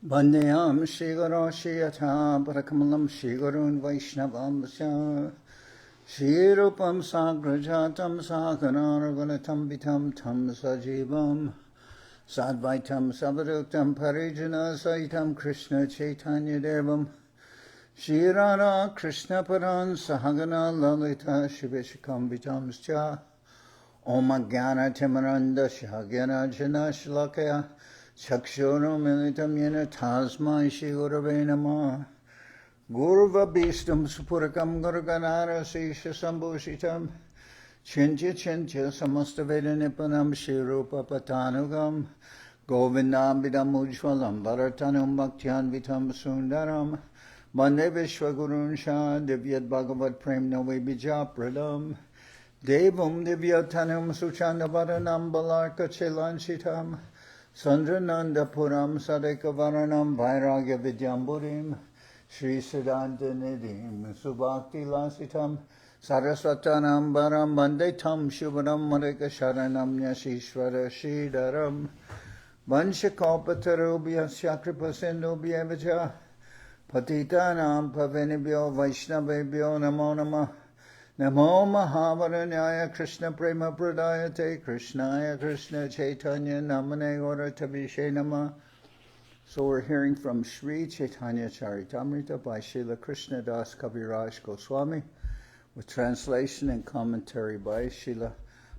Vandeyam Shri Guru Shri Yatha Parakamalam Shri Gurun Vaishnavam Vasya Shri Rupam Sagrajatam Sakana Raghunatam Vitam Tam Sajivam Sadvaitam Savadutam Parijana Saitam Krishna Chaitanya Devam Shri Radha Krishna Paran Sahagana Lalita Shivishikam Vitamscha Om Jnana Timaranda Shagana Jana Shlakaya Chakshuru Militam Yena Tasmai Shri Gurave Namah Gurva Bhistam Supurakam Guruganara Sisha Sambhushitam Chincha Samasta Veda Nipanam Shri Rupa Patanugam Govindambidam Ujwalam Bharatanum Bhaktyan Vitam Sundaram Bande Vishwagurun Shah Divyat Bhagavat Prem Navi Bijapradam Devam Divyatanam Suchandavaranam Balarka Chelanchitam Sandrananda Puram Sadeka Varanam Vairagya Vidyamburim Sri Siddhanta Nidhim Subhakti Lasitam Saraswatanam Baram Bandetam Shubharam Marika Sharanam Yashishvara Shridaram Vanshakopatarubiya Shakripasindubhya Vaja Patitanam Pavenibhyo Vaishnavebhyo Namo Namah Namo Mahavaranyaya Krishna Prema Pradayate Krishnaya Krishna Chaitanya Namane Oratabhishe Nama. So we're hearing from Sri Chaitanya Charitamrita by Srila Krishnadas Kaviraj Goswami with translation and commentary by Srila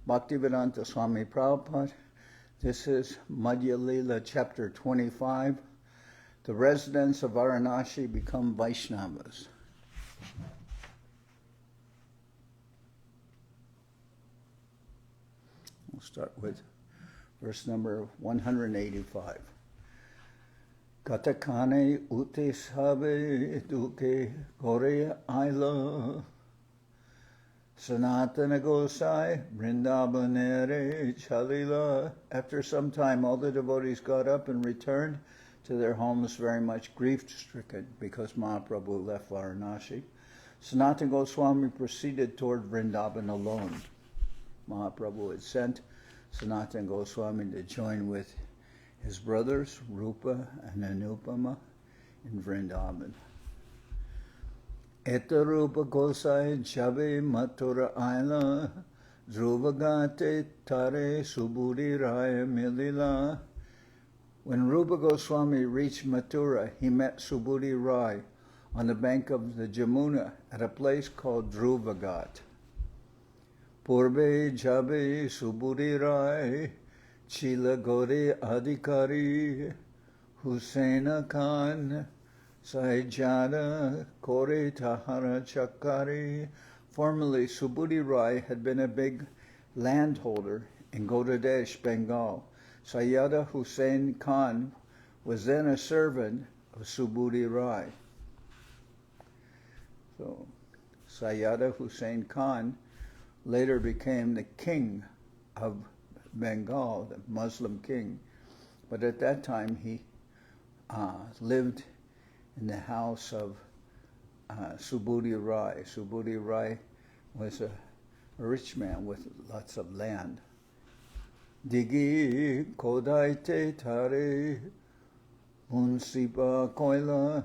Bhaktivedanta Swami Prabhupad. This is Madhya-lila chapter 25. The residents of Varanasi become Vaishnavas. We'll start with verse number 185. Katakane ute sabe duke gore aila Sanatan Goswami Vrindaban chalila. After some time, all the devotees got up and returned to their homes very much grief-stricken because Mahaprabhu left Varanasi. Sanatan Goswami proceeded toward Vrindaban alone. Mahaprabhu had sent Sanatan Goswami to join with his brothers Rupa and Anupama in Vrindaban. Eta Rupa Gosai Jabe Mathura Aila Dhruvagate Tare Subudi Raya Milila. When Rupa Goswami reached Mathura, he met Subudi Rai on the bank of the Jamuna at a place called Dhruvagat. Purbe Jabe Subudi Rai Chila Gore Adhikari Husaina Khan Saijada Kore Tahara Chakari. Formerly, Subudi Rai had been a big landholder in Godadesh, Bengal. Sayyada Hussain Khan was then a servant of Subudi Rai. So, Sayyada Hussain Khan later became the king of Bengal, the Muslim king. But at that time, he lived in the house of Subudi Rai. Subudi Rai was a rich man with lots of land. Digi kodaite tare munsipa koila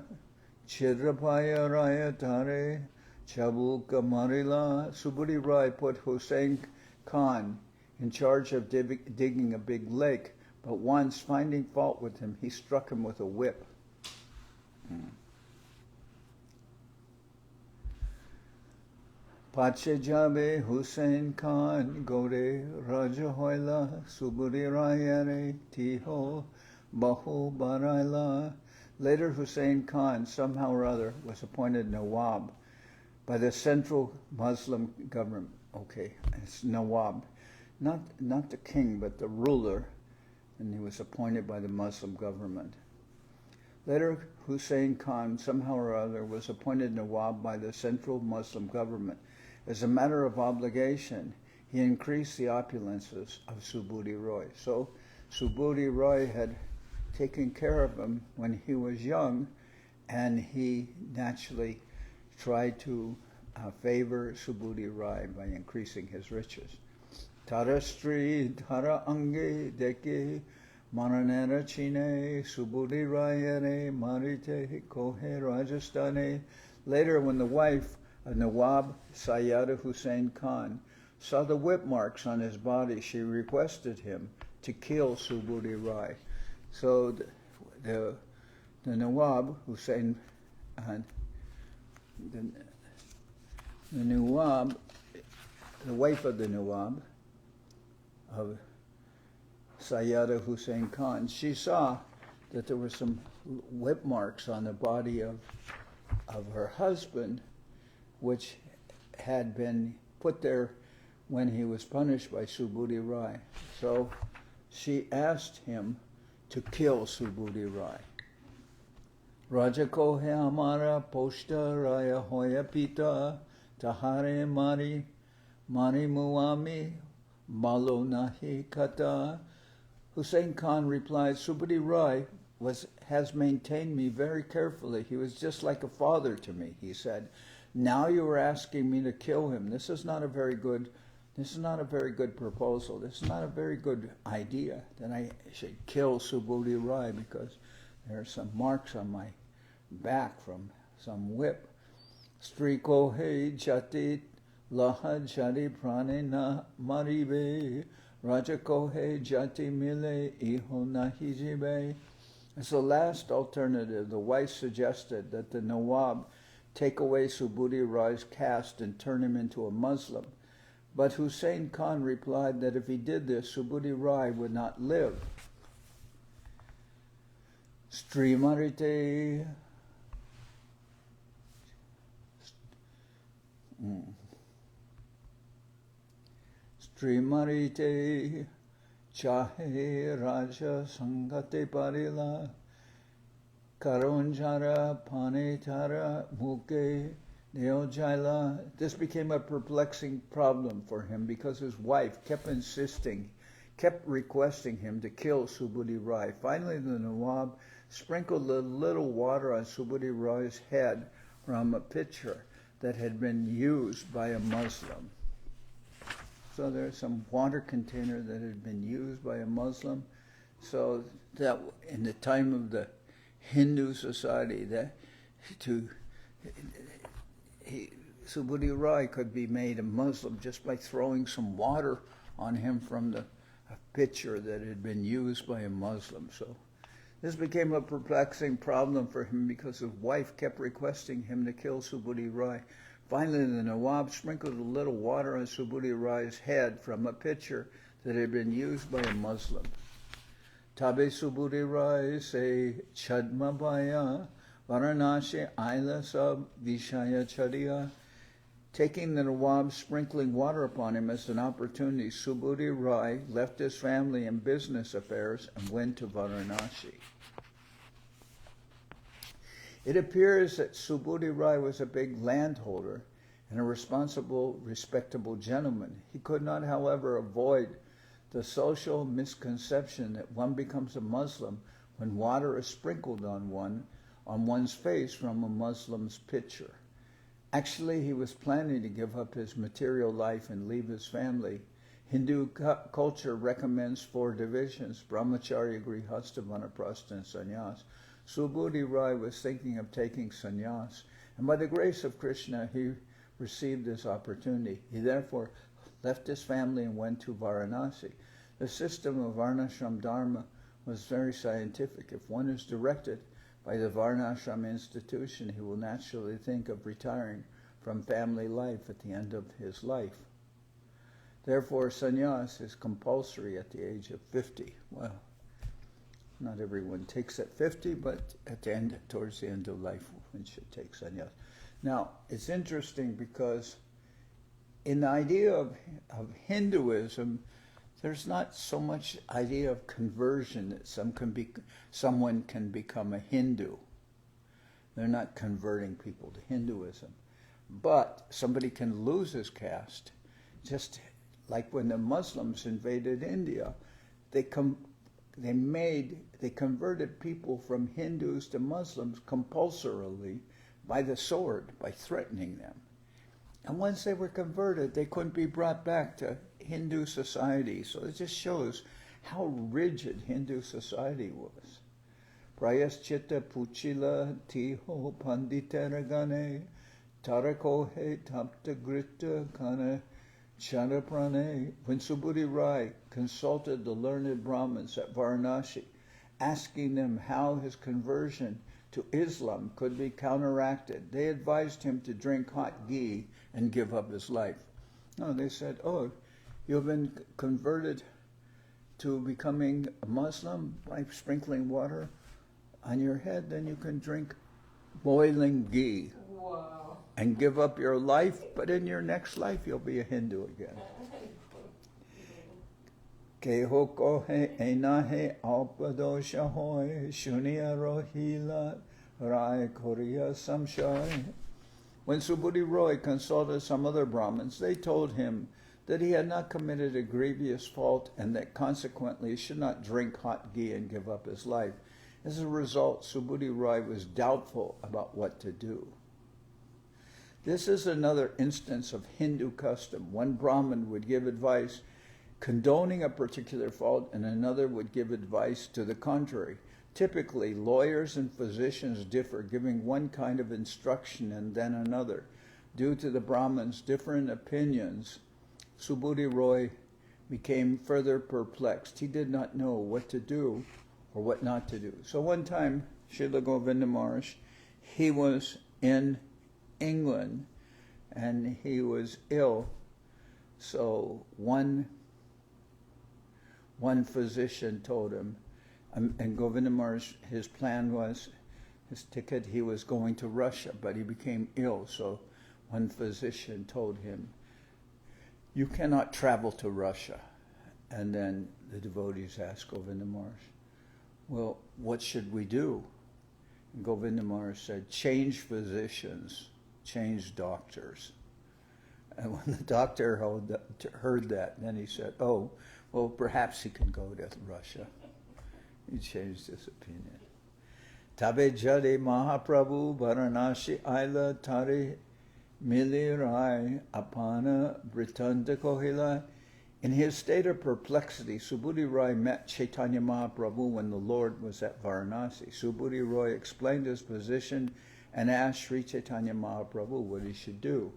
chidrapaya raya tare chabuka marila. Subudi Rai put Hussain Khan in charge of digging a big lake, but once, finding fault with him, he struck him with a whip. Pache Jabe Hussain Khan Gore Raja Hoila Subudi Rayare Tiho Bahu Baraila. Later, Hussain Khan, somehow or other, was appointed Nawab by the central Muslim government. Okay, it's Nawab. Not the king, but the ruler, and he was appointed by the Muslim government. Later, Hussain Khan, somehow or other, was appointed Nawab by the central Muslim government. As a matter of obligation, he increased the opulences of Subudi Rai. So, Subudi Rai had taken care of him when he was young, and he naturally tried to favor Subudi Rai by increasing his riches. Tara Stri Tara Ange Deke Maranera Chine, Subudi Rayere, Marite, Kohe Rajasthane. Later, when the wife of Nawab Sayyada Hussain Khan saw the whip marks on his body, she requested him to kill Subudi Rai. So the Nawab Hussain, the Nawab, the wife of the Nawab of Sayyada Hussain Khan, she saw that there were some whip marks on the body of her husband, which had been put there when he was punished by Subudi Rai. So she asked him to kill Subudi Rai. Raja kohe amara poshta raya hoya pita tahare mari muami malo nahi kata. Hussain Khan replied, Subudi Rai has maintained me very carefully. He was just like a father to me, he said. Now you are asking me to kill him. This is not a very good proposal. This is not a very good idea that I should kill Subudi Rai because there are some marks on my back from some whip. Sri kohe jati laha jari prane na maribe. Raja kohe jati mile iho nahi jibe. As the last alternative, the wife suggested that the Nawab take away Subudi Rai's caste and turn him into a Muslim. But Hussain Khan replied that if he did this, Subudi Rai would not live. Srimarite Srimarite Chahe Raja Sangate Parila Karonjara Panetara Muke Neojaila. This became a perplexing problem for him because his wife kept requesting him to kill Subudi Rai. Finally, the Nawab sprinkled a little water on Subudi Rai's head from a pitcher that had been used by a Muslim. So there's some water container that had been used by a Muslim. So that in the time of the Hindu society, Subudi Rai could be made a Muslim just by throwing some water on him from a pitcher that had been used by a Muslim. So this became a perplexing problem for him because his wife kept requesting him to kill Subudi Rai. Finally, the Nawab sprinkled a little water on Subudi Rai's head from a pitcher that had been used by a Muslim. Tabe Subudi Rai se Chadma Baya Varanasi Aila Sab Vishaya Chadiya. Taking the Nawab sprinkling water upon him as an opportunity, Subudi Rai left his family and business affairs and went to Varanasi. It appears that Subudi Rai was a big landholder and a responsible, respectable gentleman. He could not, however, avoid the social misconception that one becomes a Muslim when water is sprinkled on one's face from a Muslim's pitcher. Actually, he was planning to give up his material life and leave his family. Hindu culture recommends 4 divisions: brahmacharya, grihastha, vanaprastha, and sannyas. Subudi Rai was thinking of taking sannyas, and by the grace of Krishna, he received this opportunity. He therefore left his family and went to Varanasi. The system of Varnashram Dharma was very scientific. If one is directed by the Varnashram institution, he will naturally think of retiring from family life at the end of his life. Therefore, sannyas is compulsory at the age of 50. Well, not everyone takes at 50, but towards the end of life, one should take sannyas. Now, it's interesting because in the idea of Hinduism, there's not so much idea of conversion that someone can become a Hindu. They're not converting people to Hinduism. But somebody can lose his caste, just like when the Muslims invaded India. They converted people from Hindus to Muslims compulsorily by the sword, by threatening them. And once they were converted, they couldn't be brought back to Hindu society. So it just shows how rigid Hindu society was. Prayaschita puchila tiho panditeragane tarakohe taptagrita kana charaprane. When Subhuti Rai consulted the learned Brahmins at Varanasi, asking them how his conversion to Islam could be counteracted, they advised him to drink hot ghee and give up his life. No, they said, oh, you've been converted to becoming a Muslim by sprinkling water on your head, then you can drink boiling ghee. Wow. And give up your life, but in your next life you'll be a Hindu again. Kehokohe enahe alpadosha hoy shunia rohila rai korea samshay. When Subhuti Roy consulted some other Brahmins, they told him that he had not committed a grievous fault and that consequently he should not drink hot ghee and give up his life. As a result, Subhuti Roy was doubtful about what to do. This is another instance of Hindu custom. One Brahmin would give advice condoning a particular fault, and another would give advice to the contrary. Typically, lawyers and physicians differ, giving one kind of instruction and then another. Due to the Brahmins' different opinions, Subhuti Roy became further perplexed. He did not know what to do or what not to do. So one time, Srila Govinda Maharaj, he was in England and he was ill. So one physician told him, and Govinda Maharaj, his plan was, his ticket, he was going to Russia, but he became ill. So one physician told him, you cannot travel to Russia. And then the devotees asked Govinda Maharaj, well, what should we do? And Govinda Maharaj said, change physicians, change doctors. And when the doctor heard that, then he said, oh, well, perhaps he can go to Russia. He changed his opinion. Tabe jade Mahaprabhu Varanasi aila tare milirai apana britanta kohila. In his state of perplexity, Subhuti Roy met Chaitanya Mahaprabhu when the Lord was at Varanasi. Subhuti Roy explained his position and asked Sri Chaitanya Mahaprabhu what he should do.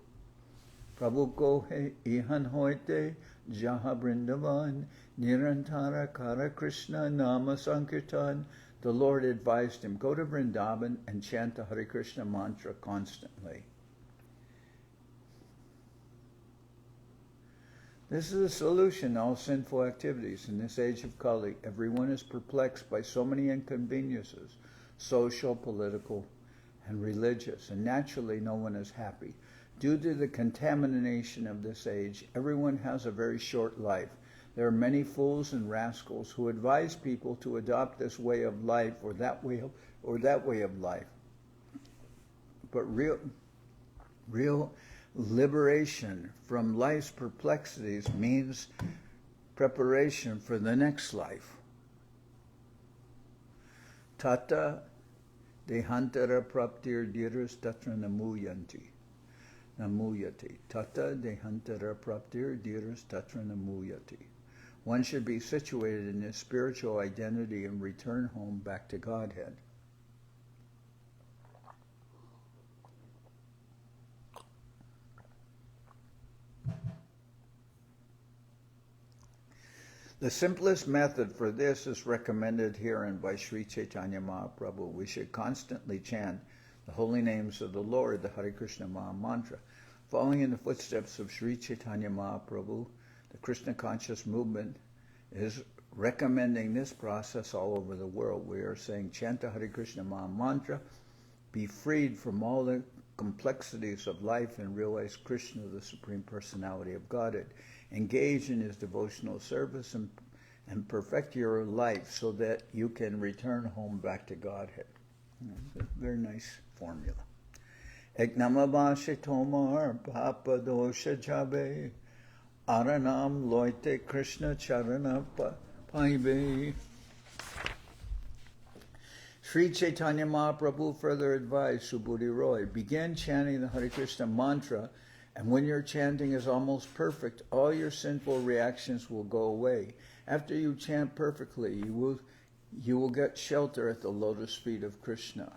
Prabhu kohe ihan hoite jaha Vrindaban nirantara kara Krishna nama sankirtan. The Lord advised him, go to Vrindaban and chant the Hare Krishna mantra constantly. This is a solution to all sinful activities. In this age of Kali, everyone is perplexed by so many inconveniences, social, political, and religious, and naturally no one is happy. Due to the contamination of this age, everyone has a very short life. There are many fools and rascals who advise people to adopt this way of life or that way of life. But real liberation from life's perplexities means preparation for the next life. Tata dehantara praptir dhiras tatra namuyati. Tata dehantara praptir dhiras tatra namuyati. One should be situated in his spiritual identity and return home back to Godhead. The simplest method for this is recommended herein by Sri Chaitanya Mahaprabhu. We should constantly chant the holy names of the Lord, the Hare Krishna Maha Mantra. Following in the footsteps of Sri Chaitanya Mahaprabhu, the Krishna conscious movement is recommending this process all over the world. We are saying, chant the Hare Krishna Maha Mantra, be freed from all the complexities of life and realize Krishna, the Supreme Personality of Godhead. Engage in his devotional service and perfect your life so that you can return home back to Godhead. It's a very nice formula. Eknamabashe tomar papa dosha jabe aranam loite Krishna charana paibe. Sri Chaitanya Mahaprabhu further advised Subhuti Roy, begin chanting the Hare Krishna mantra, and when your chanting is almost perfect, all your sinful reactions will go away. After you chant perfectly, you will get shelter at the lotus feet of Krishna.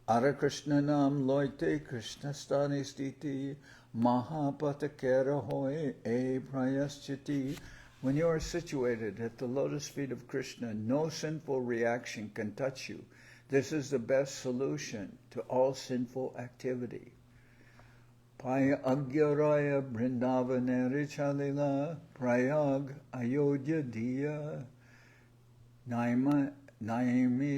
Ara Krishna nam loite Krishna stani stiti mahapatakera hoy e prayaschiti. When you are situated at the lotus feet of Krishna, no sinful reaction can touch you. This is the best solution to all sinful activity. Paya Agyaraya Vrindavan Chalila Prayag Ayodhya Diya Naimi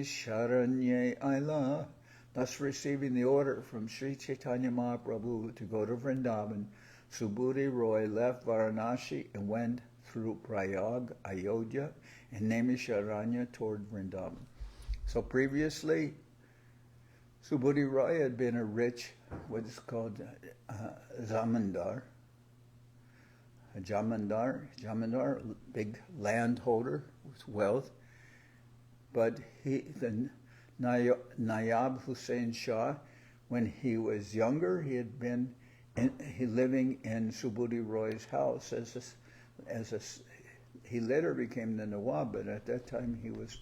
Sharanye Aila. Thus receiving the order from Sri Chaitanya Mahaprabhu to go to Vrindaban, Subhuti Roy left Varanasi and went through Prayag, Ayodhya, and Naimisharanya toward Vrindaban. So previously, Subhuti Roy had been a rich, what is called zamindar, big landholder with wealth. But the Nayab Hussain Shah, when he was younger, he had been living in Subhuti Roy's house he later became the Nawab, but at that time he was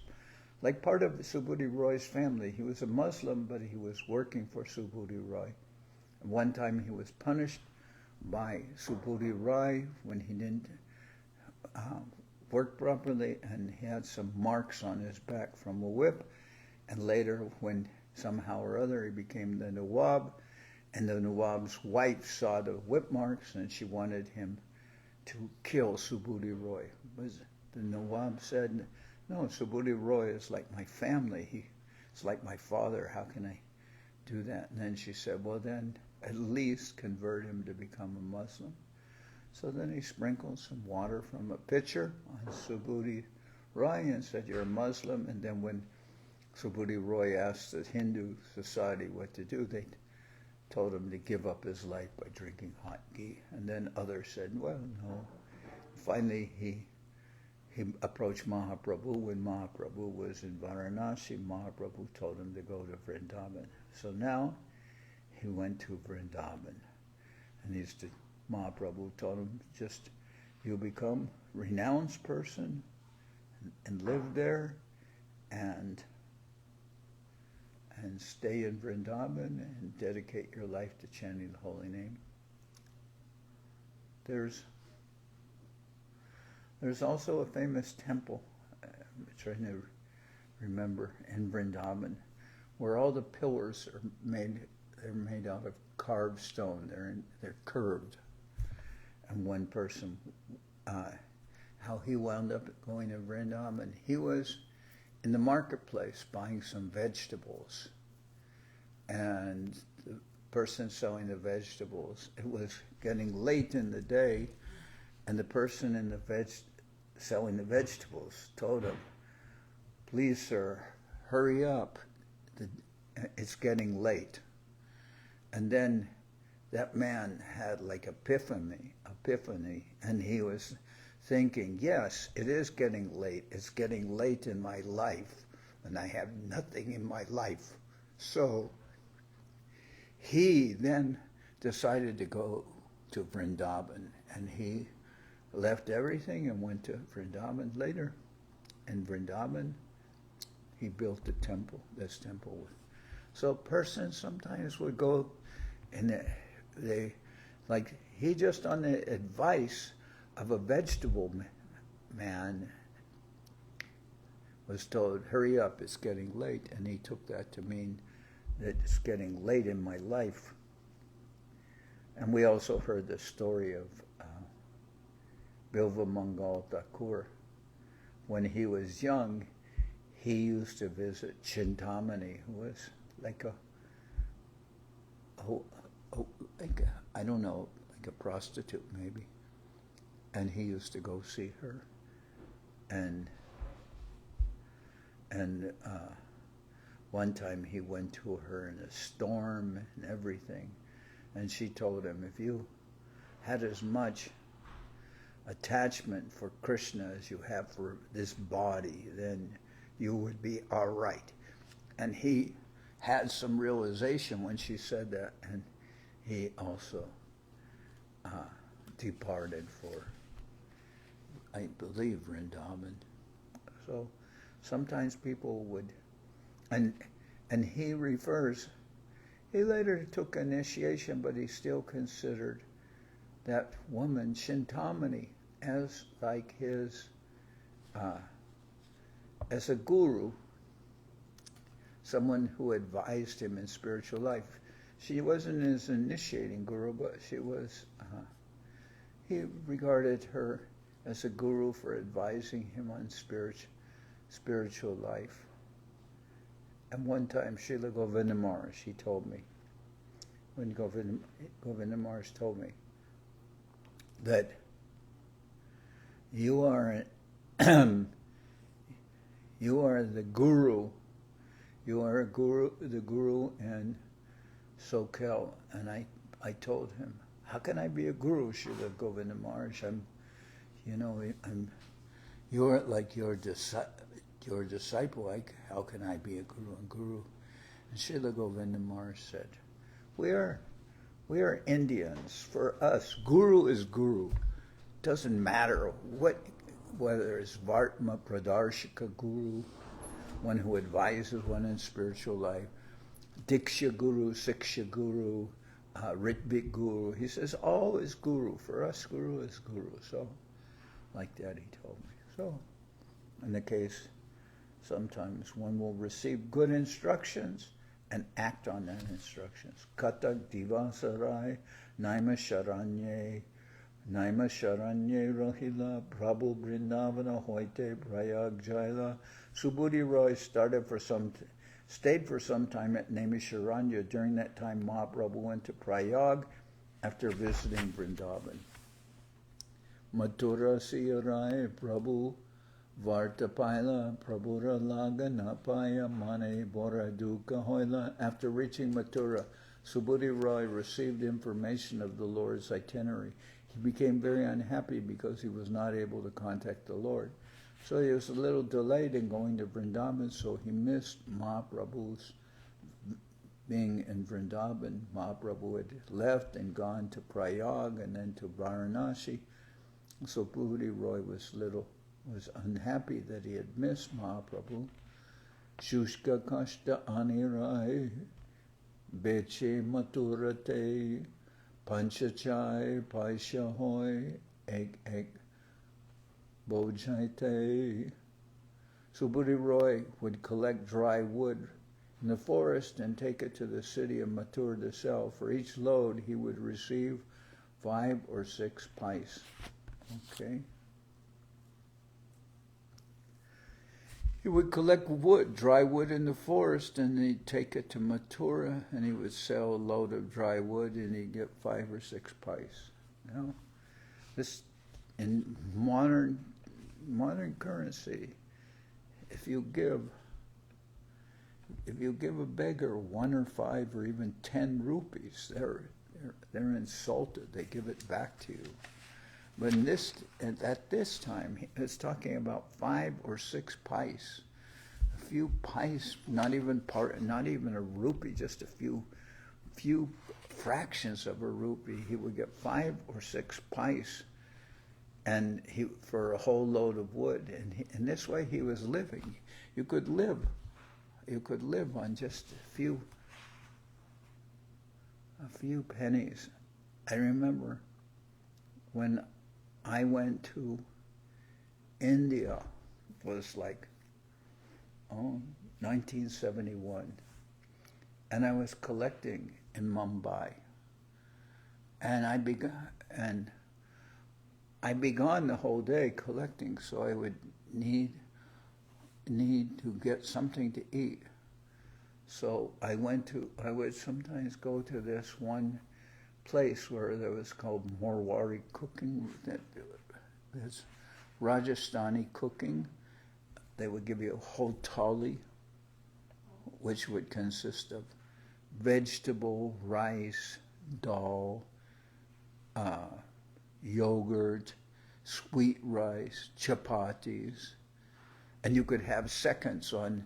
like part of Subhuti Roy's family. He was a Muslim, but he was working for Subhuti Roy. One time he was punished by Subhuti Roy when he didn't work properly, and he had some marks on his back from a whip. And later, when somehow or other he became the Nawab, and the Nawab's wife saw the whip marks, and she wanted him to kill Subhuti Roy. The Nawab said, "No, Subhuti Roy is like my family. It's like my father. How can I do that?" And then she said, "Well, then at least convert him to become a Muslim." So then he sprinkled some water from a pitcher on Subhuti Roy and said, "You're a Muslim." And then when Subhuti Roy asked the Hindu society what to do, they told him to give up his life by drinking hot ghee. And then others said, "Well, no." Finally, he approached Mahaprabhu. When Mahaprabhu was in Varanasi, Mahaprabhu told him to go to Vrindaban. So now he went to Vrindaban. And Mahaprabhu told him, just you become a renounced person and live there and stay in Vrindaban and dedicate your life to chanting the holy name. There's also a famous temple, I'm trying to remember, in Vrindaban, where all the pillars are made out of carved stone. They're curved. And one person, how he wound up going to Vrindaban, he was in the marketplace buying some vegetables. And the person selling the vegetables, it was getting late in the day, and the person in the selling the vegetables told him, "Please, sir, hurry up. It's getting late." And then that man had like epiphany, and he was thinking, yes, it is getting late. It's getting late in my life, and I have nothing in my life. So he then decided to go to Vrindaban, and he left everything and went to Vrindaban later. In Vrindaban, he built this temple. So persons sometimes would go, and he just on the advice of a vegetable man was told, "Hurry up, it's getting late," and he took that to mean that it's getting late in my life. And we also heard the story of Bilva Mangal Thakur. When he was young, he used to visit Chintamani, who was like a prostitute maybe. And he used to go see her. And one time he went to her in a storm and everything. And she told him, if you had as much attachment for Krishna as you have for this body, then you would be all right. And he had some realization when she said that, and he also departed for I believe, Vrindaban. So sometimes people would, and he refers, he later took initiation, but he still considered that woman, Chintamani, as like his, as a guru, someone who advised him in spiritual life. She wasn't his initiating guru, but she was, he regarded her as a guru for advising him on spiritual life. And one time, Srila Govinda Maharaj, he told me, when Govinda Maharaj told me, that you are you are the guru. You are the guru in Soquel. And I told him, how can I be a guru, Srila Govinda Maharaj? You're like your disciple. How can I be a guru? And Srila Govinda Maharaj said, we are Indians. For us, guru is guru. Doesn't matter whether it's Vartma Pradarshika guru, one who advises one in spiritual life, Diksha guru, Siksha guru, Ritvik guru. He says all is guru. For us, guru is guru. So, like that, he told me. So, in the case, sometimes one will receive good instructions and act on that instructions. Katak divasarai, naima sharanye rahila, Prabhu Vrindavana hoite prayag jaila. Subudhi Roy stayed for some time at Naimisharanya. During that time, Mahaprabhu went to Prayag after visiting Vrindaban. Mathura siyarai Prabhu Vartapaila Prabhura Laga Napaya Mane Bora Duka Hoila. After reaching Mathura, Subudhi Roy received information of the Lord's itinerary. He became very unhappy because he was not able to contact the Lord. So he was a little delayed in going to Vrindaban, so he missed Mahaprabhu's being in Vrindaban. Mahaprabhu had left and gone to Prayag and then to Varanasi. So Subudhi Roy was unhappy that he had missed Mahaprabhu. Shushka kashta anirai, beche maturate, panchachai paisha hoy, ek bojaite. Subudhi Roy would collect dry wood in the forest and take it to the city of Mathura to sell. For each load, he would receive 5 or 6 pice. Okay. He would collect wood, dry wood in the forest, and he'd take it to Mathura, and he would sell a load of dry wood, and he'd get 5 or 6 pice. You know, this in modern currency, if you give a beggar 1 or 5 or even 10 rupees, they're insulted. They give it back to you. But at this time, it's talking about 5 or 6 pice, a few pice, not even a rupee, just a few fractions of a rupee. He would get 5 or 6 pice, and for a whole load of wood. And in this way, he was living. You could live on just a few pennies. I remember when I went to India, it was like 1971, and I was collecting in Mumbai, and I began the whole day collecting, so I would need to get something to eat. So I would sometimes go to this one place where there was called Morwari cooking. There's Rajasthani cooking. They would give you a whole thali, which would consist of vegetable, rice, dal, yogurt, sweet rice, chapatis, and you could have seconds on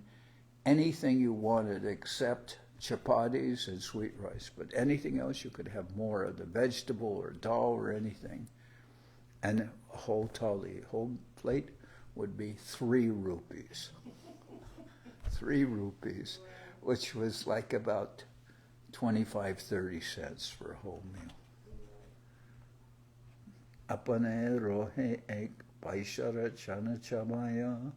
anything you wanted except chapatis and sweet rice, but anything else you could have more of the vegetable or dal or anything. And a whole thali, a whole plate would be 3 rupees. 3 rupees, which was like about 25-30 cents for a whole meal. Apane rohe ek paishara chana chabaya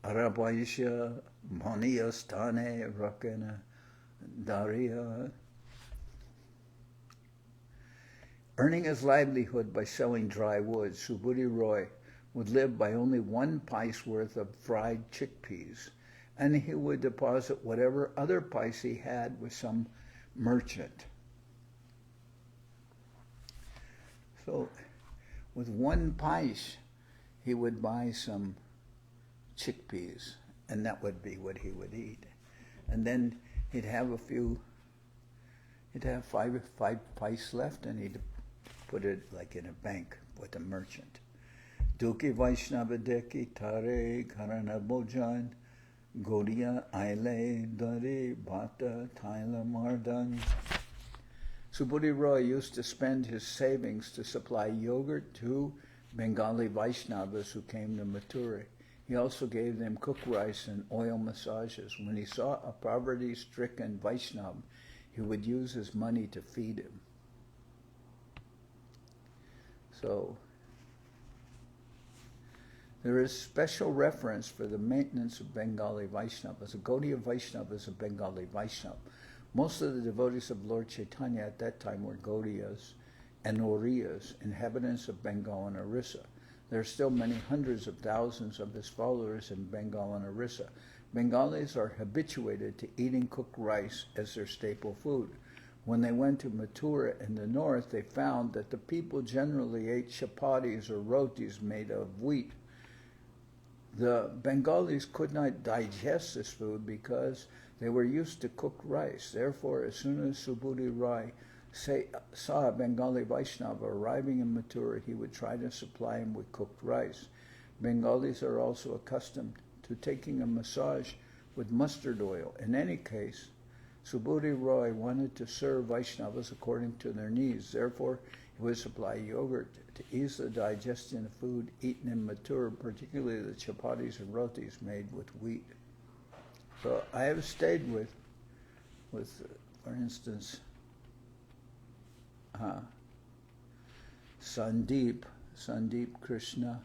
arapaisha maniyastane rakena daria. Earning his livelihood by selling dry wood, Subhuti Roy would live by only 1 pice worth of fried chickpeas, and he would deposit whatever other pice he had with some merchant. So with 1 pice, he would buy some chickpeas, and that would be what he would eat. And then he'd have five pice left, and he'd put it like in a bank with a merchant. Duki Vaishnava Deki Tare Karana Bojan Gaudiya Aile Dari Bhata Taila Mardan. Subhuti Roy used to spend his savings to supply yogurt to Bengali Vaishnavas who came to Mathura. He also gave them cooked rice and oil massages. When he saw a poverty-stricken Vaishnava, he would use his money to feed him. So, there is special reference for the maintenance of Bengali Vaishnavas. A Gaudiya Vaishnava is a Bengali Vaishnava. Most of the devotees of Lord Chaitanya at that time were Gaudiyas and Oriyas, inhabitants of Bengal and Orissa. There are still many hundreds of thousands of his followers in Bengal and Orissa. Bengalis are habituated to eating cooked rice as their staple food. When they went to Mathura in the north, they found that the people generally ate chapatis or rotis made of wheat. The Bengalis could not digest this food because they were used to cooked rice. Therefore, as soon as Subhuti Roy saw a Bengali Vaishnava arriving in Mathura, he would try to supply him with cooked rice. Bengalis are also accustomed to taking a massage with mustard oil. In any case, Subhuti Roy wanted to serve Vaishnavas according to their needs. Therefore, he would supply yogurt to ease the digestion of food eaten in Mathura, particularly the chapatis and rotis made with wheat. So I have stayed with for instance, Sandeep Krishna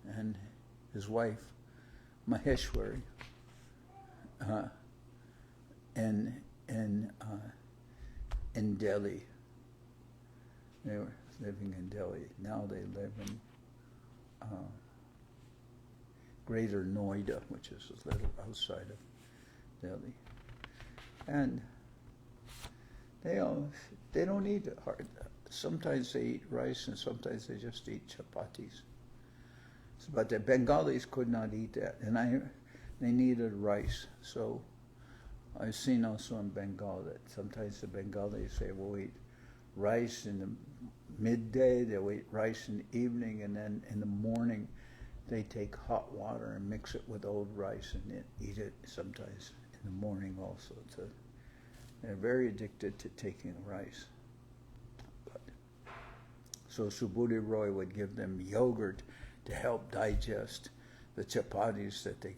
and his wife Maheshwari in Delhi. They were living in Delhi. Now they live in Greater Noida, which is a little outside of Delhi. And they don't eat hard. Sometimes they eat rice and sometimes they just eat chapatis. But the Bengalis could not eat that, and they needed rice. So I've seen also in Bengal that sometimes the Bengalis say, we'll eat rice in the midday, they'll eat rice in the evening, and then in the morning they take hot water and mix it with old rice and then eat it sometimes in the morning also. They're very addicted to taking rice. So Subhuti Roy would give them yogurt to help digest the chapatis that they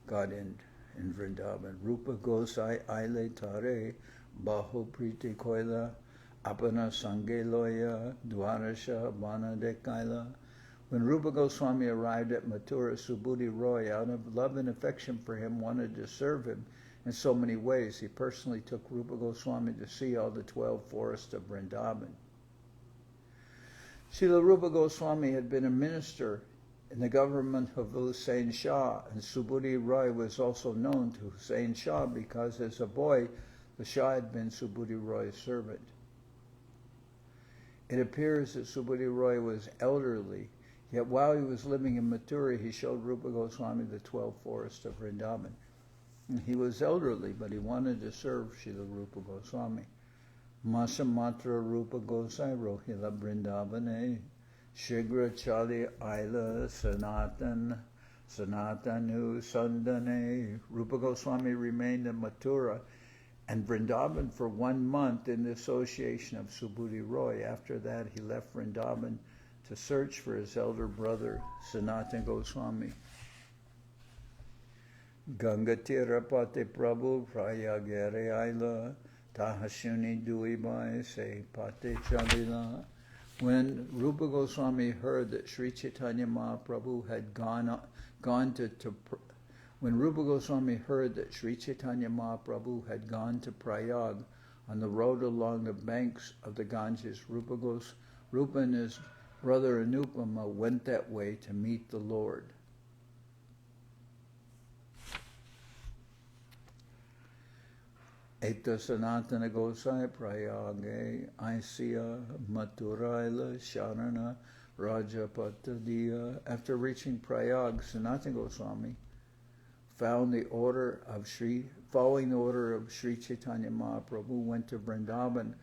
got in Vrindaban. Rupa Gosai Aile Tare Baho Priti Koila Apana Sange Loya Dwarasha Bana de Kaila. When Rupa Goswami arrived at Mathura, Subhuti Roy, out of love and affection for him, wanted to serve him in so many ways. He personally took Rupa Goswami to see all the 12 forests of Vrindaban. Srila Rupa Goswami had been a minister in the government of Hussain Shah, and Subhuti Roy was also known to Hussain Shah because as a boy, the Shah had been Subhuti Roy's servant. It appears that Subhuti Roy was elderly, yet while he was living in Mathura, he showed Rupa Goswami the 12 forests of Vrindaban. And he was elderly, but he wanted to serve Srila Rupa Goswami. Masamatra Rupa Gosai Rohila Vrindavane Shigra Chali Aila Sanatanu Sandane. Rupa Goswami remained in Mathura and Vrindaban for 1 month in the association of Subhuti Roy. After that, he left Vrindaban to search for his elder brother, Sanatan Goswami. Ganga Tirapati Prabhu Prayagare Aila Tahashuni Duibai Se Pate Chalila. When Rupa Goswami heard that Sri Chaitanya Mahaprabhu had when Rupa Goswami heard that Sri Chaitanya Mahaprabhu had gone to Prayag on the road along the banks of the Ganges, Rupa and his brother Anupama went that way to meet the Lord. Eta Sanatana Gosai Prayage Aisya Maturaila Sharana Rajapatadiya. After reaching Prayag, Sanatana Goswami following the order of Sri Chaitanya Mahaprabhu, went to Vrindaban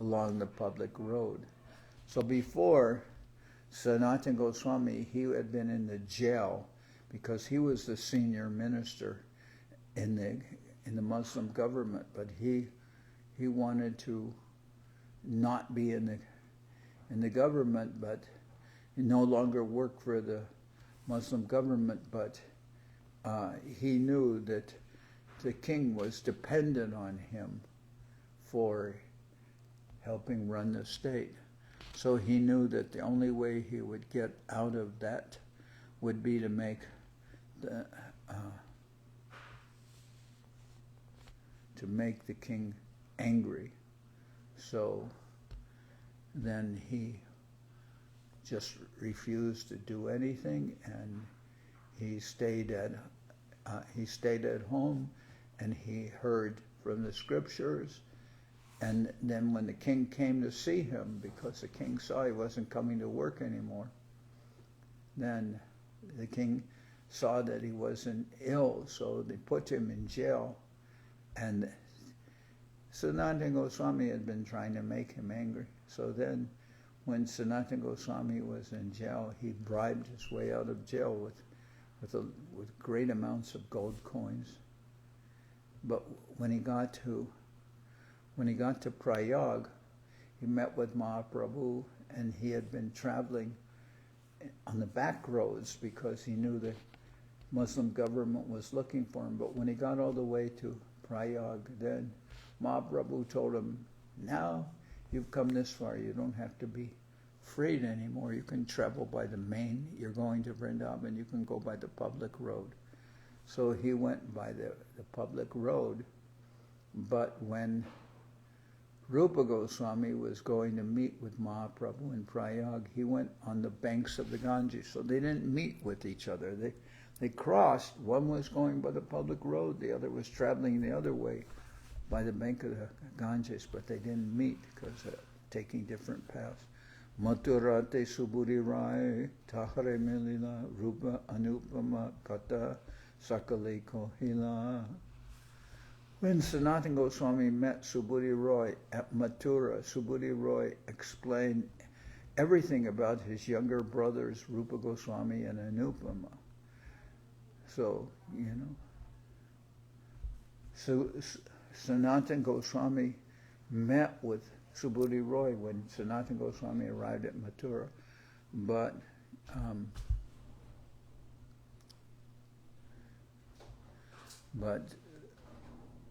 along the public road. So before Sanatan Goswami, he had been in the jail because he was the senior minister in the Muslim government, but he wanted to not be in the government, but he no longer work for the Muslim government, but he knew that the king was dependent on him for helping run the state. So he knew that the only way he would get out of that would be to make the king angry. So then he just refused to do anything, and he stayed at home, and he heard from the scriptures. And then when the king came to see him, because the king saw he wasn't coming to work anymore, then the king saw that he wasn't ill, so they put him in jail. And Sanatan Goswami had been trying to make him angry. So then when Sanatan Goswami was in jail, he bribed his way out of jail with great amounts of gold coins. But when he got to Prayag, he met with Mahaprabhu, and he had been traveling on the back roads because he knew the Muslim government was looking for him. But when he got all the way to Prayag, then Mahaprabhu told him, now you've come this far, you don't have to be afraid anymore. You can travel by the main, you're going to Vrindaban, you can go by the public road. So he went by the public road, but when Rupa Goswami was going to meet with Mahaprabhu in Prayag, he went on the banks of the Ganges. So they didn't meet with each other. They crossed. One was going by the public road, the other was traveling the other way by the bank of the Ganges, but they didn't meet because taking different paths. Maturate Subhuti Rai, Tahare Milila, Rupa Anupama Kata Sakale Kohila. When Sanatan Goswami met Subhuti Roy at Mathura, Subhuti Roy explained everything about his younger brothers, Rupa Goswami and Anupama. So, so Sanatan Goswami met with Subhuti Roy when Sanatan Goswami arrived at Mathura, but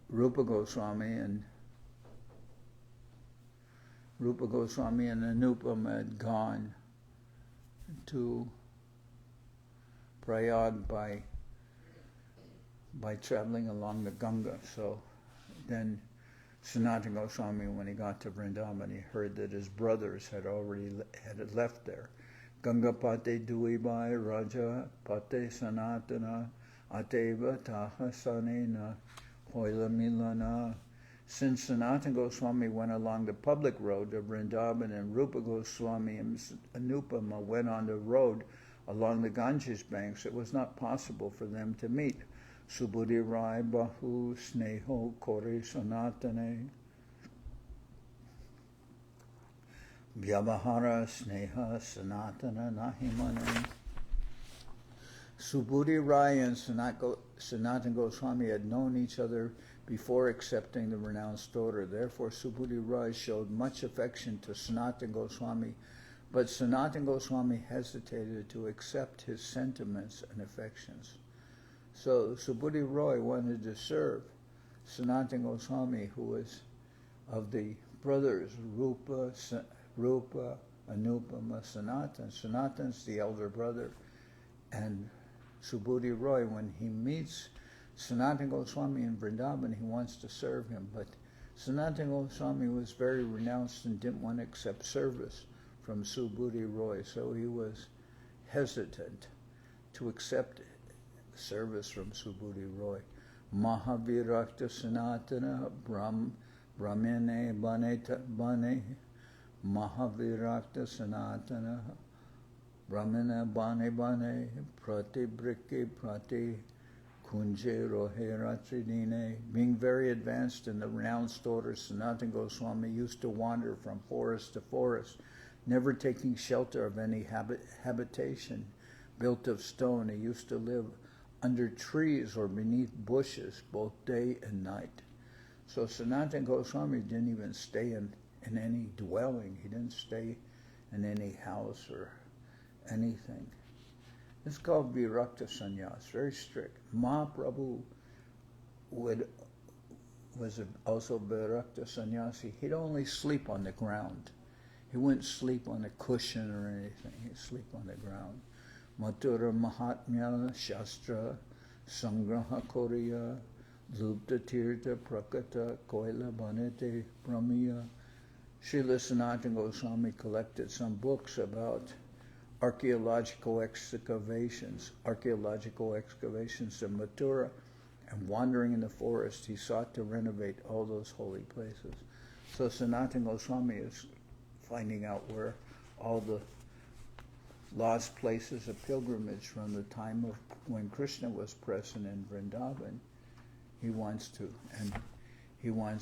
Rupa Goswami and Anupama had gone to Prayag by traveling along the Ganga. So then Sanatan Goswami, when he got to Vrindaban, he heard that his brothers had left there. Ganga Pate Duibai Raja Pate Sanatana Ateva Taha Sanena Hoila Milana. Since Sanatan Goswami went along the public road to Vrindaban, and Rupa Goswami and Anupama went on the road along the Ganges banks, it was not possible for them to meet. Subhuti Rai Bahu Sneho Kore Sanatane Vyavahara Sneha Sanatana Nahimane. Subhuti Rai and Sanatan Goswami had known each other before accepting the renounced order. Therefore, Subhuti Roy showed much affection to Sanatan Goswami, but Sanatan Goswami hesitated to accept his sentiments and affections. So Subhuti Roy wanted to serve Sanatan Goswami, who was of the brothers Rupa, Anupama, Sanatan. Sanatan's the elder brother. And Subhuti Roy, when he meets Sanatan Goswami in Vrindaban, he wants to serve him. But Sanatan Goswami was very renounced and didn't want to accept service from Subhuti Roy. So he was hesitant to accept service from Subhuti Roy. Mahavirakta Sanatana Brahmane Bane Mahavirakta Sanatana Brahmana Bane Prati Briki Prati Kunje Rohe Ratridine. Being very advanced in the renounced order, Sanatan Goswami used to wander from forest to forest, never taking shelter of any habitation built of stone. He used to live under trees or beneath bushes, both day and night. So Sanatan Goswami didn't even stay in any dwelling. He didn't stay in any house or anything. It's called Virakta Sannyas, very strict. Mahaprabhu was also Virakta Sannyasi. He'd only sleep on the ground. He wouldn't sleep on a cushion or anything. He'd sleep on the ground. Mathura Mahatmya Shastra Sangraha Koriya Lupta Tirtha Prakata Koila Bhanete Brahmiya. Srila Sanatan Goswami collected some books about archaeological excavations in Mathura, and wandering in the forest, he sought to renovate all those holy places. So Sanatan Goswami is finding out where all the lost places of pilgrimage from the time of when Krishna was present in Vrindaban. He wants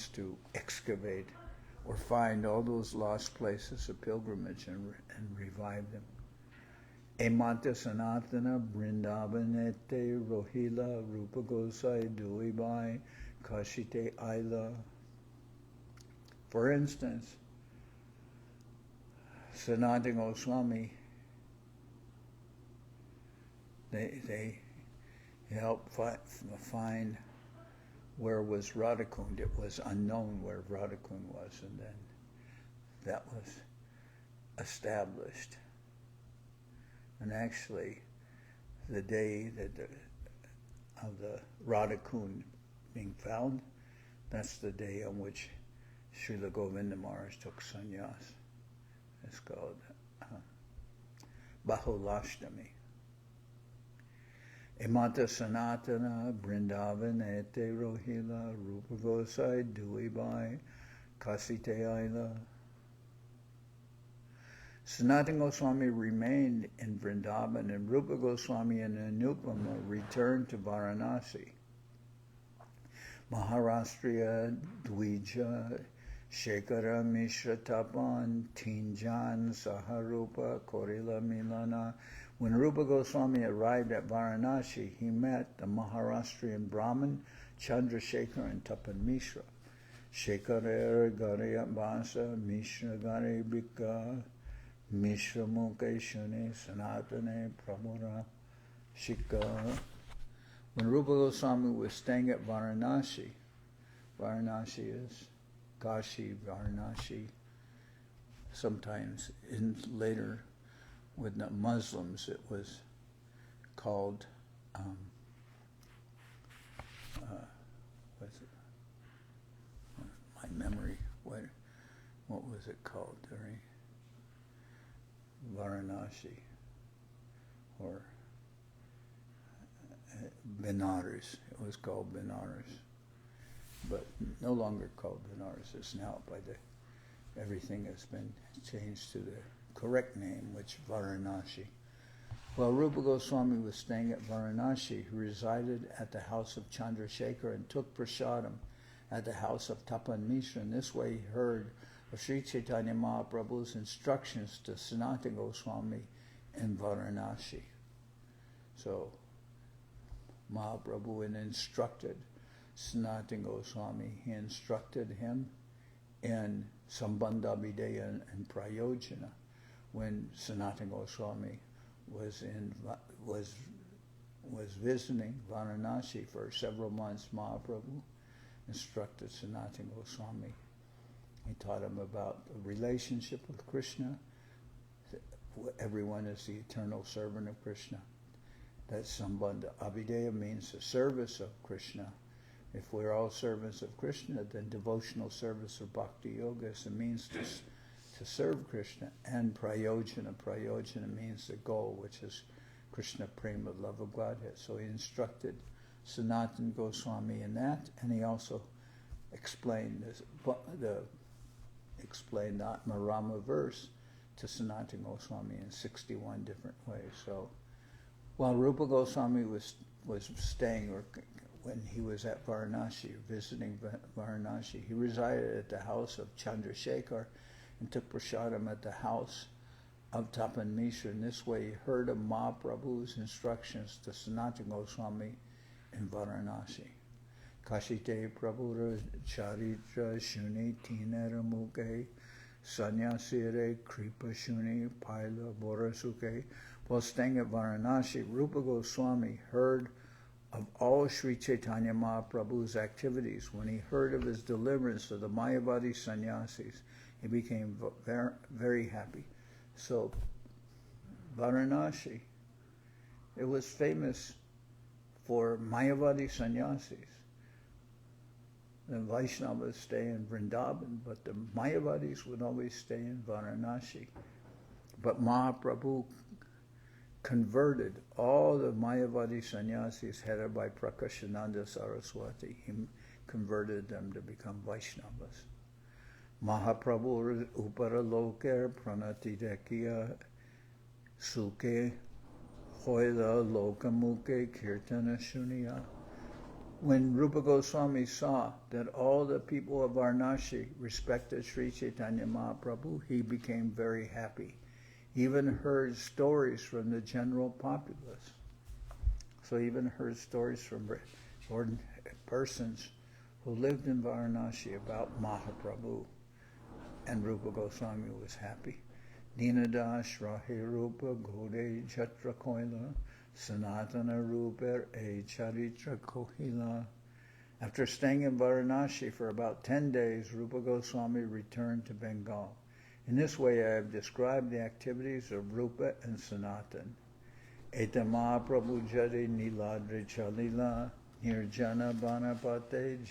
to excavate or find all those lost places of pilgrimage and revive them. Emata Sanatana Vrindabanete Rohila Rupa Gosai Duibai Kashite Aila. For instance, Sanatan Goswami, they helped find where was Radhakund. It was unknown where Radhakund was, and then that was established. And actually, the day of the Radhakund being found, that's the day on which Srila Govinda Maharaj took sannyas. It's called Bahulashtami. Emata Sanatana Vrindavan Ete Rohila Rupa Gosai Duibai Kasite Aila. Sanatan Goswami remained in Vrindaban, and Rupa Goswami and Anupama returned to Varanasi. Maharashtriya Dvija Shekara Mishra Tapan Tinjan Saharupa Korila Milana. When Rupa Goswami arrived at Varanasi, he met the Maharashtrian Brahmin Chandrasekhar and Tapan Mishra. Shekara Gare Basa Mishra Gare Bika Mishra Mukhe Shune Sanatane Pramura Shika. When Rupa Goswami was staying at Varanasi, Varanasi is Kashi, Varanasi. Sometimes later with the Muslims it was called what's it? My memory. What was it called during Varanasi, or Benares? It was called Benares, but no longer called Benares. It's now everything has been changed to the correct name, which Varanasi. While Rupa Goswami was staying at Varanasi, he resided at the house of Chandrasekhar and took prasadam at the house of Tapan Mishra. In this way, he heard of Sri Chaitanya Mahaprabhu's instructions to Sanatan Goswami in Varanasi. So Mahaprabhu had instructed Sanatan Goswami. He instructed him in Sambandha Videya and Prayojana. When Sanatan Goswami was visiting Varanasi for several months, Mahaprabhu instructed Sanatan Goswami. He taught him about the relationship with Krishna. Everyone is the eternal servant of Krishna. That Sambandha. Abhideya means the service of Krishna. If we're all servants of Krishna, then devotional service of Bhakti Yoga is the means to serve Krishna. And Prayojana. Prayojana means the goal, which is Krishna Prema, love of Godhead. So he instructed Sanatan Goswami in that, and he also explained explained the Atmarama verse to Sanatan Goswami in 61 different ways. So while Rupa Goswami was staying, or when he was at Varanasi, visiting Varanasi, he resided at the house of Chandrasekhar and took prasadam at the house of Tapan Mishra. In this way, he heard of Mahaprabhu's instructions to Sanatan Goswami in Varanasi. Kashite Prabhura Charitra Shuni Tinera Muke Sanyasire Kripa Shuni Paila Borasuke. While staying at Varanasi, Rupa Goswami heard of all Sri Chaitanya Mahaprabhu's activities. When he heard of his deliverance of the Mayavadi sannyasis, he became very, very happy. So, Varanasi, it was famous for Mayavadi sannyasis. The Vaishnavas stay in Vrindaban, but the Mayavadis would always stay in Varanasi. But Mahaprabhu converted all the Mayavadi sannyasis headed by Prakashananda Saraswati. He converted them to become Vaishnavas. Mahaprabhu Uparaloker Pranati Dekya Suke Hoila Lokamuke Kirtana Shuniya. When Rupa Goswami saw that all the people of Varanasi respected Sri Chaitanya Mahaprabhu, he became very happy. He even heard stories from the general populace. So he even heard stories from persons who lived in Varanasi about Mahaprabhu. And Rupa Goswami was happy. Dinadas Rahe Rupa Gode Jatra Koila Sanatana Rupa E Charitra Kohila. After staying in Varanasi for about 10 days, Rupa Goswami returned to Bengal. In this way, I have described the activities of Rupa and Sanatan. Eta Mahaprabhu Jade Niladri Chalila Nirjana Banapate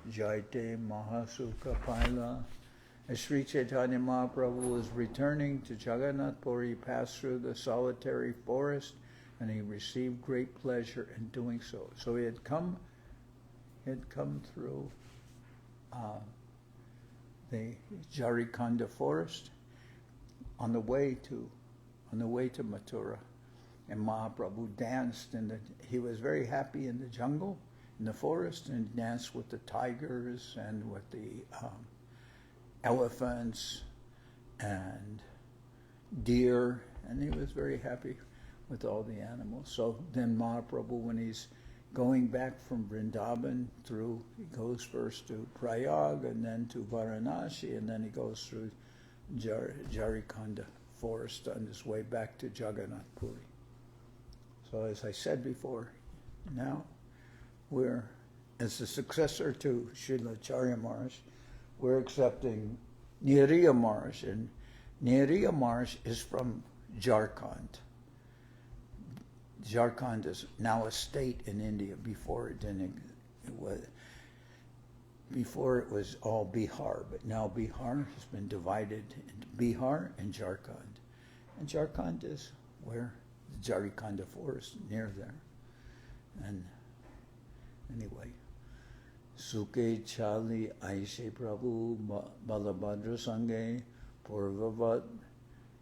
Jaite Mahasukha Paila. As Sri Chaitanya Mahaprabhu was returning to Jagannath Puri, he passed through the solitary forest, and he received great pleasure in doing so. So he had come through the Jarikhanda forest on the way to Mathura, and Mahaprabhu danced he was very happy in the jungle, in the forest, and danced with the tigers and with the elephants and deer, and he was very happy with all the animals. So then Mahaprabhu, when he's going back from Vrindaban he goes first to Prayag and then to Varanasi, and then he goes through Jarikhanda forest on his way back to Jagannath Puri. So as I said before, now we're, as the successor to Srila Acharya Maharaj, we're accepting Niriya Maharaj, and Niriya Maharaj is from Jharkhand. Jharkhand is now a state in India. Before it was all Bihar, but now Bihar has been divided into Bihar and Jharkhand. And Jharkhand is where the Jarikhanda forest, near there. And anyway, Suke Chali Aishe Prabhu Balabhadra Sange Purvavat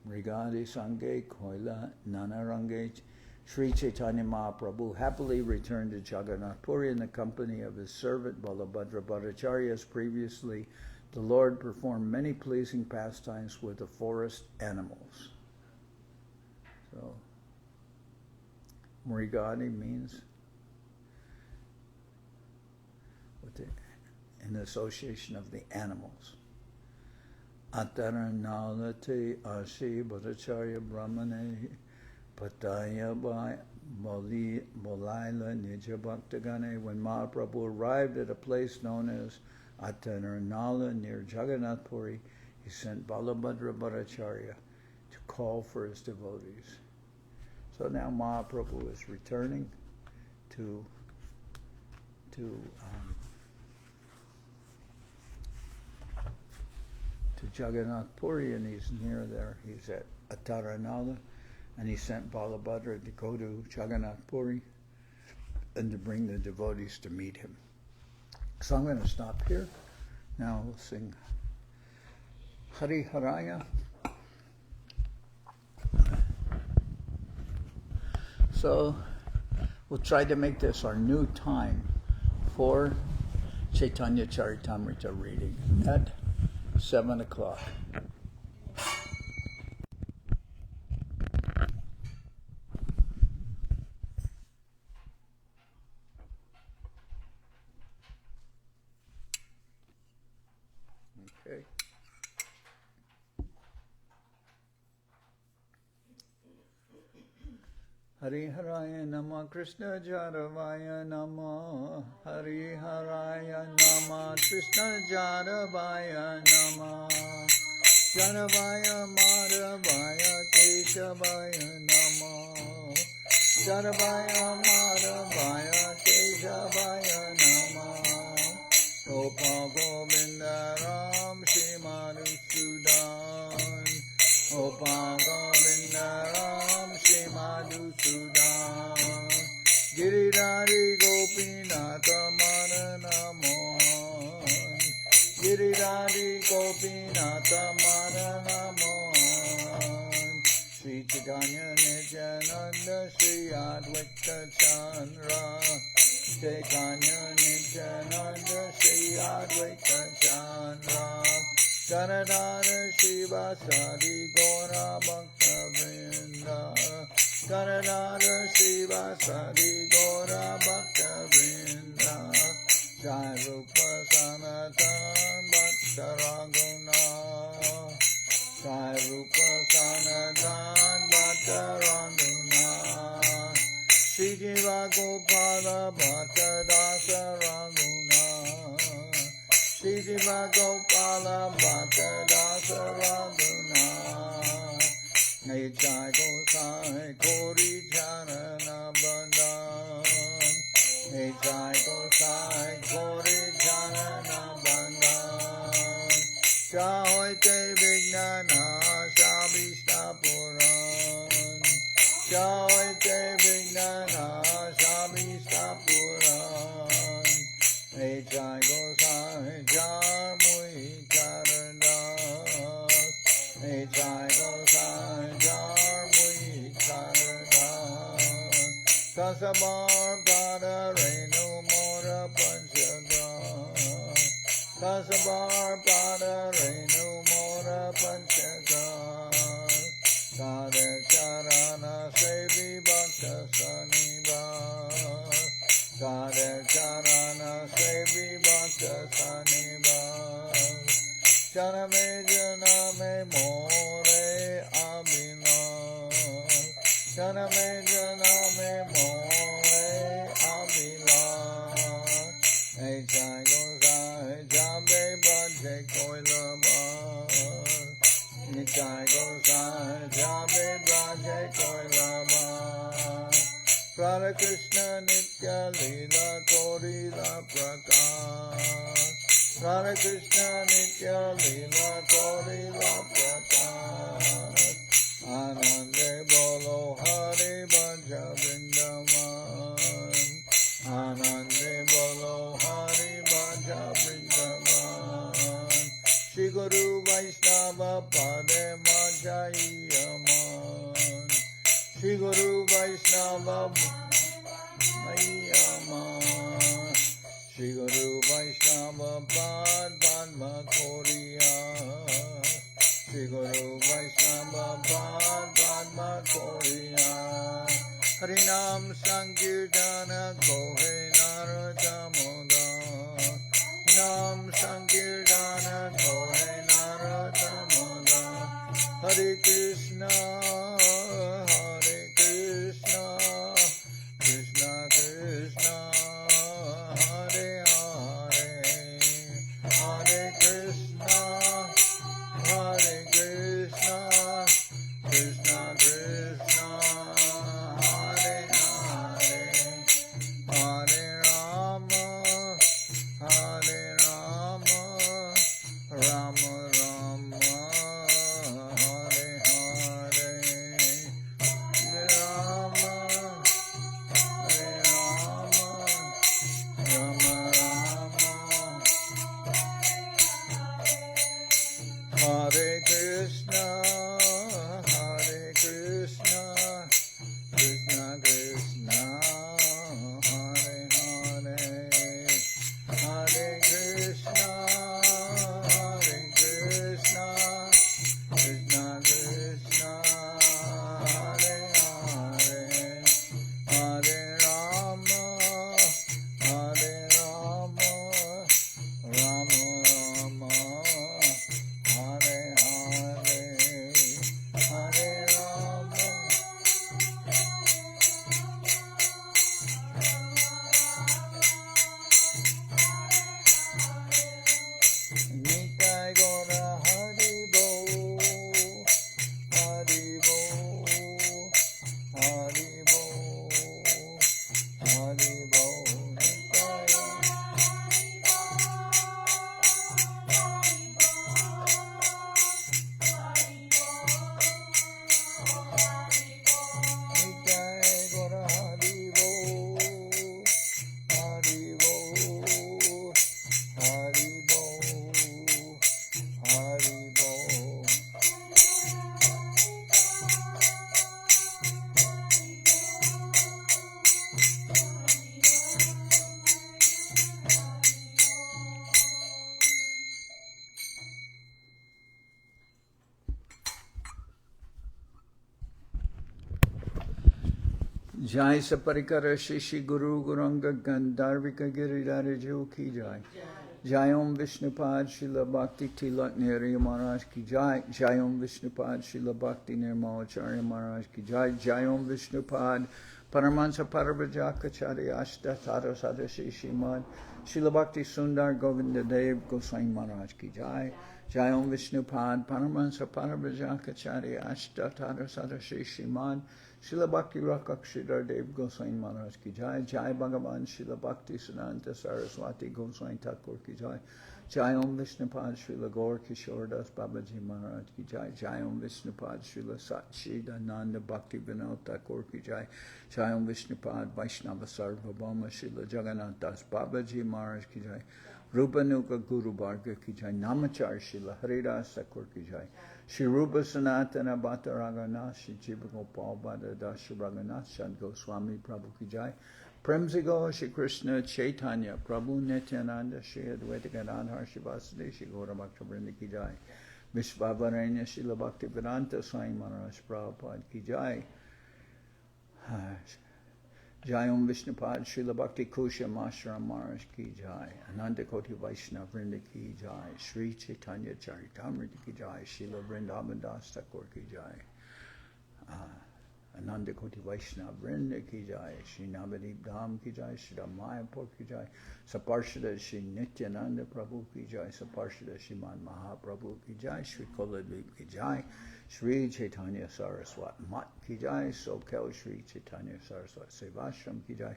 Mrigadi Sange Koila Nanarange. Sri Chaitanya Mahaprabhu happily returned to Jagannath Puri in the company of his servant Balabhadra Bhattacharya. As previously, the Lord performed many pleasing pastimes with the forest animals. So, Mrigadi means in the association of the animals. Ataranalate ashi bodhacharya brahmane pataya bolaila nija bhaktagane. When Mahaprabhu arrived at a place known as Ataranala near Jagannath Puri, he sent Balabhadra Bhattacharya to call for his devotees. So now Mahaprabhu is returning to Jagannath Puri, and he's near there. He's at Ataranala, and he sent Balabhadra to go to Jagannath Puri and to bring the devotees to meet him. So I'm going to stop here. Now we'll sing Hari Haraya. So we'll try to make this our new time for Chaitanya Charitamrita reading at 7 o'clock. Okay. Hari Haraya Nama Krishna Jaravaya Nama Hari Haraya Nama Krishna Jaravaya Nama Jaravaya Madhavaya Keshavaya Nama Jaravaya Madhavaya Keshavaya Nama Gopa Govinda Ram Shri Madhusudan Gopa Govinda Ram Shri Madhusudan Giridhari Gopinatha Marana Mohan Giridhari Gopinatha Marana Mohan Sri Chaitanya Nityananda Sri Advaita Chandra Chaitanya Nityananda Sri Advaita Chandra Janardan Shiva Sadi Gora Bhaktivinoda Janardan Shiva Sadi Gora Bhaktivinoda Jai Rupa Sanatan Bhattaraguna Jai Rupa Sanatan Bhattaraguna Sri Jiva Gopala Bhattadasa Raguna Sri Jiva Gopala Bhattadasa Raguna Nechai Gosai Kori Charana Bandhan Nechai Gosai Kori Charana Bandhan Shahoy Te Vignana Shabishta Puran Shahoy Te Vignana Shabishta Puran Nechai Gosai Jar Mui Charanas Nechai Gosai Jar Mui Charanas Kasabar Pada Renu Mora Panchagan Kasabar Pada Renu Mora Panchagan Kade Charana Sevi Bhakta Saniva Kade Charana Sevi Bhakta Saniva Janame Janame More Abhilash Janame Janame More Abhilash Echai Gosai Jabe Bhaje Koilabas Nichai Gosai Jabe Bhaje Koilabas Radha Krishna Nitya Lila Korila Prakash Radha Krishna Nitya Lila Korila Prakash Anande Bolo Hari Bhaja Vrindaban Anande Bolo Hari Bhaja Vrindaban Shri Guru Vaishnava Pade Majayaman Shri Guru Vaishnava Mayaman Shri Guru Vaishnava Pad Padma Koriya Shri Guru Vaishnava Pad Padma Koriya Harinam Sankirtana Kohe Naradamoda Sankirtana Kore Naratamada Hare Krishna Krishna Krishna Hare Hare Hare Krishna Krishna Krishna Hare Hare Hare Rama Rama Rama Hare Hare Rama Rama Hare Krishna Krishna Krishna Hare Hare Hare Krishna Krishna Krishna Hare Hare Hare Rama Rama Rama Hare Hare Hare Rama Nitai Gora Hari Bo Hari Bo Hari Bo Hari Bo Nitai Gora Hari Bo Hari Bo Hari Bo Hari Bo Jai Saparikara Shishi Guru Guranga Gandharvika Giridhara Ju Ki Jai Jai Om Vishnupad Srila Bhakti Tilak Neri Maharaj Ki Jai Jai Om Vishnupad Srila Bhakti Nirmal Acharya Maharaj Ki Jai Jai Om Vishnupad Paramahansa Parabhajakacharya Ashta Tara Sadashi Shrimad Srila Bhakti Sundar Govinda Dev Goswami Maharaj Ki Jai Jai Om Vishnupad Paramahansa Parabhajakacharya Ashta Tara Sadashi Shrimad Srila Bhakti Rakshidhar Dev Goswami Maharaj Ki Jai Jai Bhagavan Srila Bhakti Sanatan Saraswati Goswami Thakur Ki Jai Jai Om Vishnupad Srila Gaur Kishore Das Babaji Maharaj Ki Jai Jai Om Vishnupad Srila Satchidananda Bhaktivedanta Thakur Ki Jai Jai Om Vishnupad Vaishnava Sarvabhauma Srila Jagannath Das Babaji Maharaj Ki Jai Rupanuka Guru Bharga Ki Jai Namachar Srila Haridas Thakur Ki Jai Shri Rupa Sanatana Bhatta Raghunath Shri Jiva Gopal Bhatta Dasha Raghunath Shad Goswami Prabhu Ki Jai Premzigo Shri Krishna Chaitanya Prabhu Nityananda Shri Advaita Gadadhar Shivasade Shri Gaura Bhakta Vrinda Ki Jai Vishvavaranya Srila Bhaktivedanta Swami Maharaj Prabhupad Ki Jai Jai Om Vishnupad Srila Bhakti Kusham Ashram Maharaj Ki Jai Ananda Koti Vaishnava Vrinda Ki Jai Sri Chaitanya Charitamrita Ki Jai Srila Vrindaban Das Thakur Ki Jai Ananda Koti Vaishnava Vrinda Ki Jai Sri Navadip Dham Ki Jai Sri Mayapur Ki Jai Saparshada Sri Nityananda Prabhu Ki Jai Saparshada Srimad Mahaprabhu Ki Jai Sri Koladvip Ki Jai Sri Chaitanya Saraswat Mat Ki Jai Soquel Sri Chaitanya Saraswat Seva Ashram Ki Jai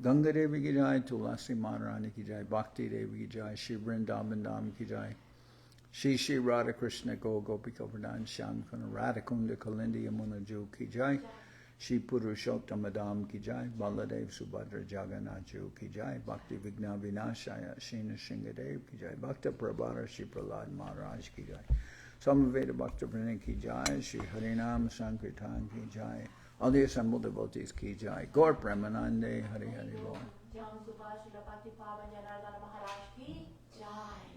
Ganga Devi Ki Jai Tulasi Maharani Ki Jai Bhakti Devi Ki Jai Sri Vrindaban Dham Ki Jai Shri Radha Krishna Gopika Vardhan Sham Kuna Radhakunda Kalindi Yamuna Ju Ki Jai Shri Purushottam Madam Ki Jai Baladev Subhadra Jagannath Ju Ki Jai Bhakti Vigna Vinashaya Shina Shingadev Ki Jai Bhakta Prabhara Shri Prahlad Maharaj Ki Jai Samaveda Bhakta Vrinda Ki Jai Shri Harinam Sankirtan Ki Jai all the assembled devotees Ki Jai Gaur Premanande Hari Hari Bol Pavan Janardan Maharaj Ki Jai.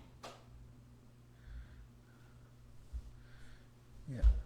Yeah.